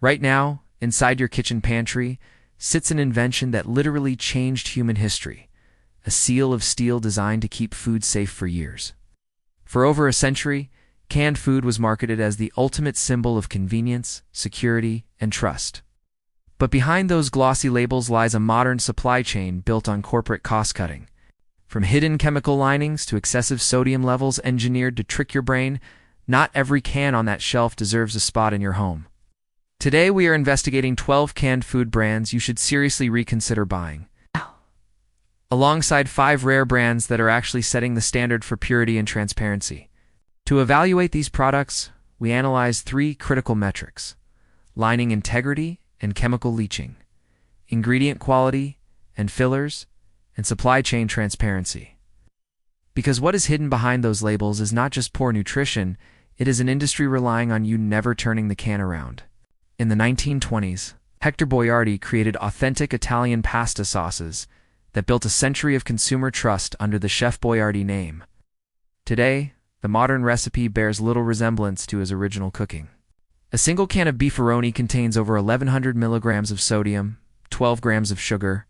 Right now, inside your kitchen pantry, sits an invention that literally changed human history, a seal of steel designed to keep food safe for years. For over a century, canned food was marketed as the ultimate symbol of convenience, security, and trust. But behind those glossy labels lies a modern supply chain built on corporate cost-cutting. From hidden chemical linings to excessive sodium levels engineered to trick your brain, not every can on that shelf deserves a spot in your home. Today we are investigating 12 canned food brands you should seriously reconsider buying, alongside 5 rare brands that are actually setting the standard for purity and transparency. To evaluate these products, we analyze 3 critical metrics: lining integrity and chemical leaching, ingredient quality and fillers, and supply chain transparency. Because what is hidden behind those labels is not just poor nutrition, it is an industry relying on you never turning the can around. In the 1920s, Hector Boiardi created authentic Italian pasta sauces that built a century of consumer trust under the Chef Boiardi name. Today, the modern recipe bears little resemblance to his original cooking. A single can of beefaroni contains over 1,100 milligrams of sodium, 12 grams of sugar,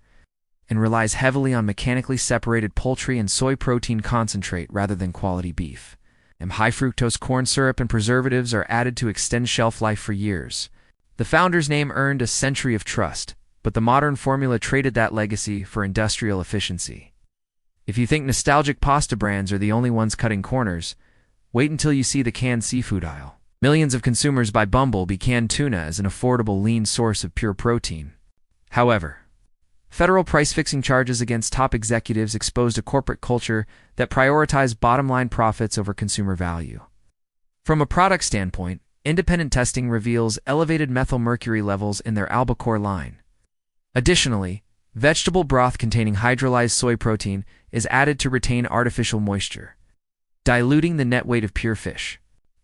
and relies heavily on mechanically separated poultry and soy protein concentrate rather than quality beef. And high-fructose corn syrup and preservatives are added to extend shelf life for years. The founder's name earned a century of trust, but the modern formula traded that legacy for industrial efficiency. If you think nostalgic pasta brands are the only ones cutting corners, wait until you see the canned seafood aisle. Millions of consumers buy Bumblebee canned tuna as an affordable, lean source of pure protein. However, federal price-fixing charges against top executives exposed a corporate culture that prioritized bottom-line profits over consumer value. From a product standpoint, independent testing reveals elevated methyl mercury levels in their albacore line. Additionally, vegetable broth containing hydrolyzed soy protein is added to retain artificial moisture, diluting the net weight of pure fish.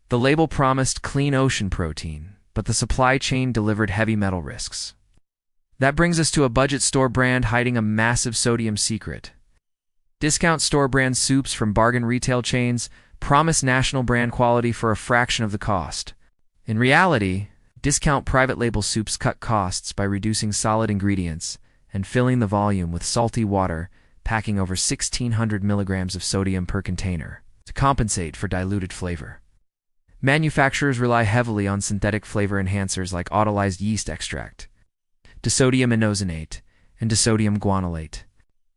The label promised clean ocean protein, but the supply chain delivered heavy metal risks. That brings us to a budget store brand hiding a massive sodium secret. Discount store brand soups from bargain retail chains promise national brand quality for a fraction of the cost. In reality, discount private label soups cut costs by reducing solid ingredients and filling the volume with salty water, packing over 1,600 milligrams of sodium per container to compensate for diluted flavor. Manufacturers rely heavily on synthetic flavor enhancers like autolyzed yeast extract, disodium inosinate, and disodium guanylate.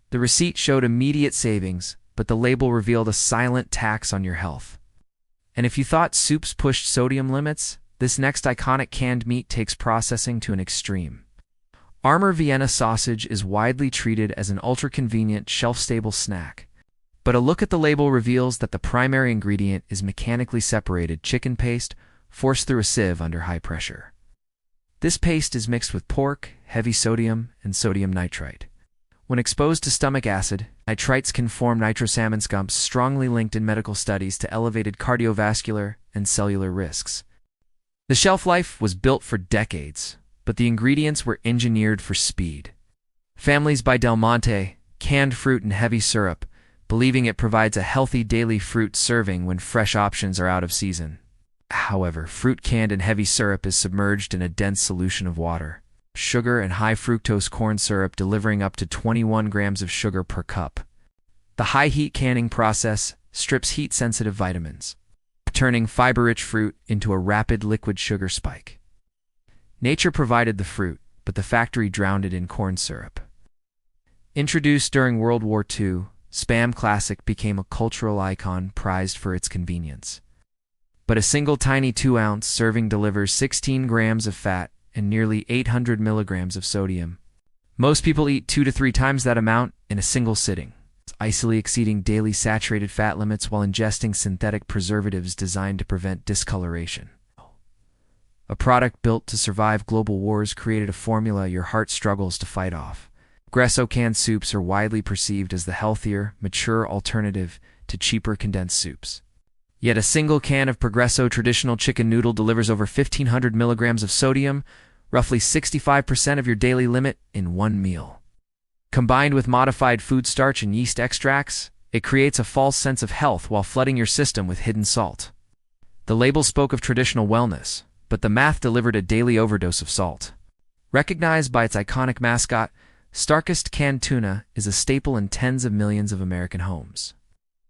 The receipt showed immediate savings, but the label revealed a silent tax on your health. And if you thought soups pushed sodium limits, this next iconic canned meat takes processing to an extreme. Armour Vienna sausage is widely treated as an ultra-convenient, shelf-stable snack. But a look at the label reveals that the primary ingredient is mechanically separated chicken paste forced through a sieve under high pressure. This paste is mixed with pork, heavy sodium, and sodium nitrite. When exposed to stomach acid, nitrites can form nitrosamine scumps strongly linked in medical studies to elevated cardiovascular and cellular risks. The shelf life was built for decades, but the ingredients were engineered for speed. Families buy Del Monte, canned fruit and heavy syrup, believing it provides a healthy daily fruit serving when fresh options are out of season. However, fruit canned in heavy syrup is submerged in a dense solution of water, sugar, and high-fructose corn syrup delivering up to 21 grams of sugar per cup. The high-heat canning process strips heat-sensitive vitamins, turning fiber-rich fruit into a rapid liquid sugar spike. Nature provided the fruit, but the factory drowned it in corn syrup. Introduced during World War II, Spam Classic became a cultural icon prized for its convenience. But a single tiny 2-ounce serving delivers 16 grams of fat and nearly 800 milligrams of sodium. Most people eat 2 to 3 times that amount in a single sitting, easily exceeding daily saturated fat limits while ingesting synthetic preservatives designed to prevent discoloration. A product built to survive global wars created a formula your heart struggles to fight off. Progresso canned soups are widely perceived as the healthier, mature alternative to cheaper condensed soups. Yet a single can of Progresso traditional chicken noodle delivers over 1,500 milligrams of sodium, roughly 65% of your daily limit, in one meal. Combined with modified food starch and yeast extracts, it creates a false sense of health while flooding your system with hidden salt. The label spoke of traditional wellness, but the math delivered a daily overdose of salt. Recognized by its iconic mascot, Starkist canned tuna is a staple in tens of millions of American homes.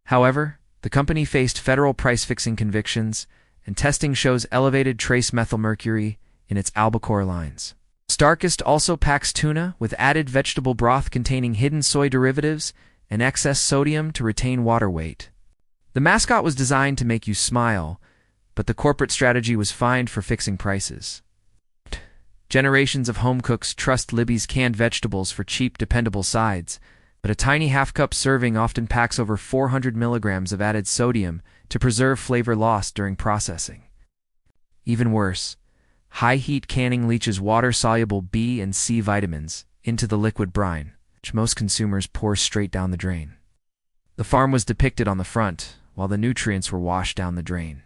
However, the company faced federal price-fixing convictions, and testing shows elevated trace methylmercury in its albacore lines. Starkist also packs tuna with added vegetable broth containing hidden soy derivatives and excess sodium to retain water weight. The mascot was designed to make you smile, but the corporate strategy was fined for fixing prices. Generations of home cooks trust Libby's canned vegetables for cheap, dependable sides, but a tiny half-cup serving often packs over 400 milligrams of added sodium to preserve flavor lost during processing. Even worse, high-heat canning leaches water-soluble B and C vitamins into the liquid brine, which most consumers pour straight down the drain. The farm was depicted on the front, while the nutrients were washed down the drain.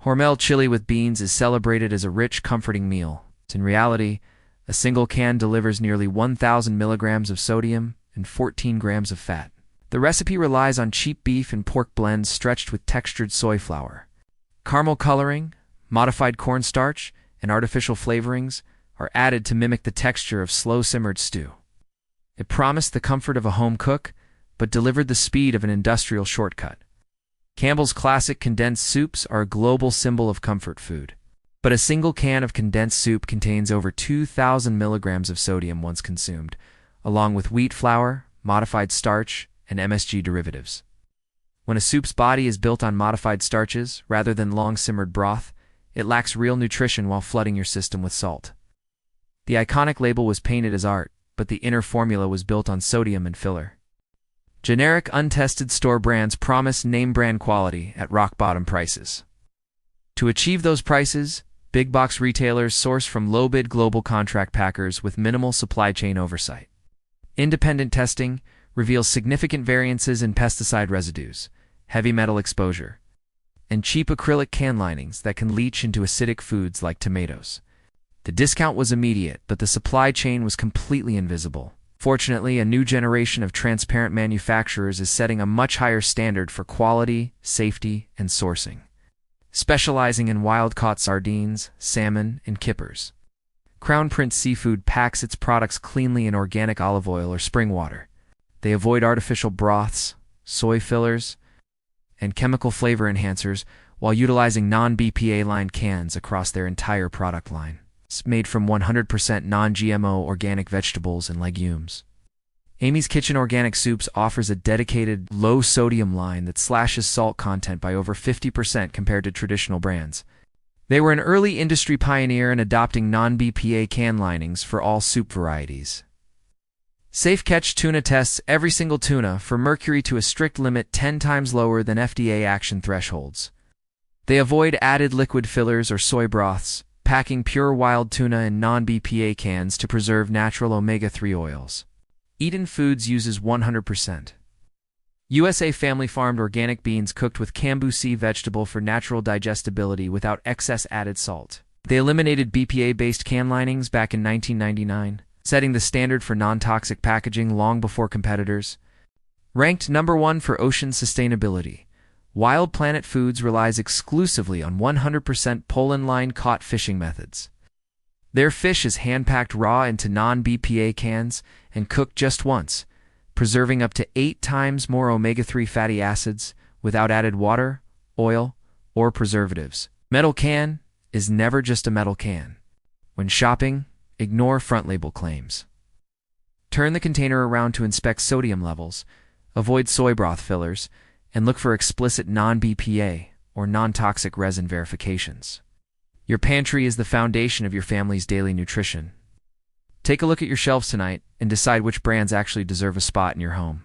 Hormel chili with beans is celebrated as a rich, comforting meal. In reality, a single can delivers nearly 1,000 milligrams of sodium and 14 grams of fat. The recipe relies on cheap beef and pork blends stretched with textured soy flour. Caramel coloring, modified cornstarch, and artificial flavorings are added to mimic the texture of slow-simmered stew. It promised the comfort of a home cook, but delivered the speed of an industrial shortcut. Campbell's classic condensed soups are a global symbol of comfort food. But a single can of condensed soup contains over 2,000 milligrams of sodium once consumed, along with wheat flour, modified starch, and MSG derivatives. When a soup's body is built on modified starches rather than long-simmered broth, it lacks real nutrition while flooding your system with salt. The iconic label was painted as art, but the inner formula was built on sodium and filler. Generic, untested store brands promise name-brand quality at rock-bottom prices. To achieve those prices, big-box retailers source from low-bid global contract packers with minimal supply chain oversight. Independent testing reveals significant variances in pesticide residues, heavy metal exposure, and cheap acrylic can linings that can leach into acidic foods like tomatoes. The discount was immediate, but the supply chain was completely invisible. Fortunately, a new generation of transparent manufacturers is setting a much higher standard for quality, safety, and sourcing, specializing in wild-caught sardines, salmon, and kippers. Crown Prince Seafood packs its products cleanly in organic olive oil or spring water. They avoid artificial broths, soy fillers, and chemical flavor enhancers while utilizing non-BPA lined cans across their entire product line. It's made from 100% non-GMO organic vegetables and legumes. Amy's Kitchen Organic Soups offers a dedicated, low-sodium line that slashes salt content by over 50% compared to traditional brands. They were an early industry pioneer in adopting non-BPA can linings for all soup varieties. Safe Catch Tuna tests every single tuna for mercury to a strict limit 10 times lower than FDA action thresholds. They avoid added liquid fillers or soy broths, packing pure wild tuna in non-BPA cans to preserve natural omega-3 oils. Eden Foods uses 100% USA family-farmed organic beans cooked with Cambusi vegetable for natural digestibility without excess added salt. They eliminated BPA-based can linings back in 1999, setting the standard for non-toxic packaging long before competitors. Ranked #1 for ocean sustainability, Wild Planet Foods relies exclusively on 100% Poland-line caught fishing methods. Their fish is hand-packed raw into non-BPA cans and cooked just once, preserving up to 8 times more omega-3 fatty acids without added water, oil, or preservatives. Metal can is never just a metal can. When shopping, ignore front label claims. Turn the container around to inspect sodium levels, avoid soy broth fillers, and look for explicit non-BPA or non-toxic resin verifications. Your pantry is the foundation of your family's daily nutrition. Take a look at your shelves tonight and decide which brands actually deserve a spot in your home.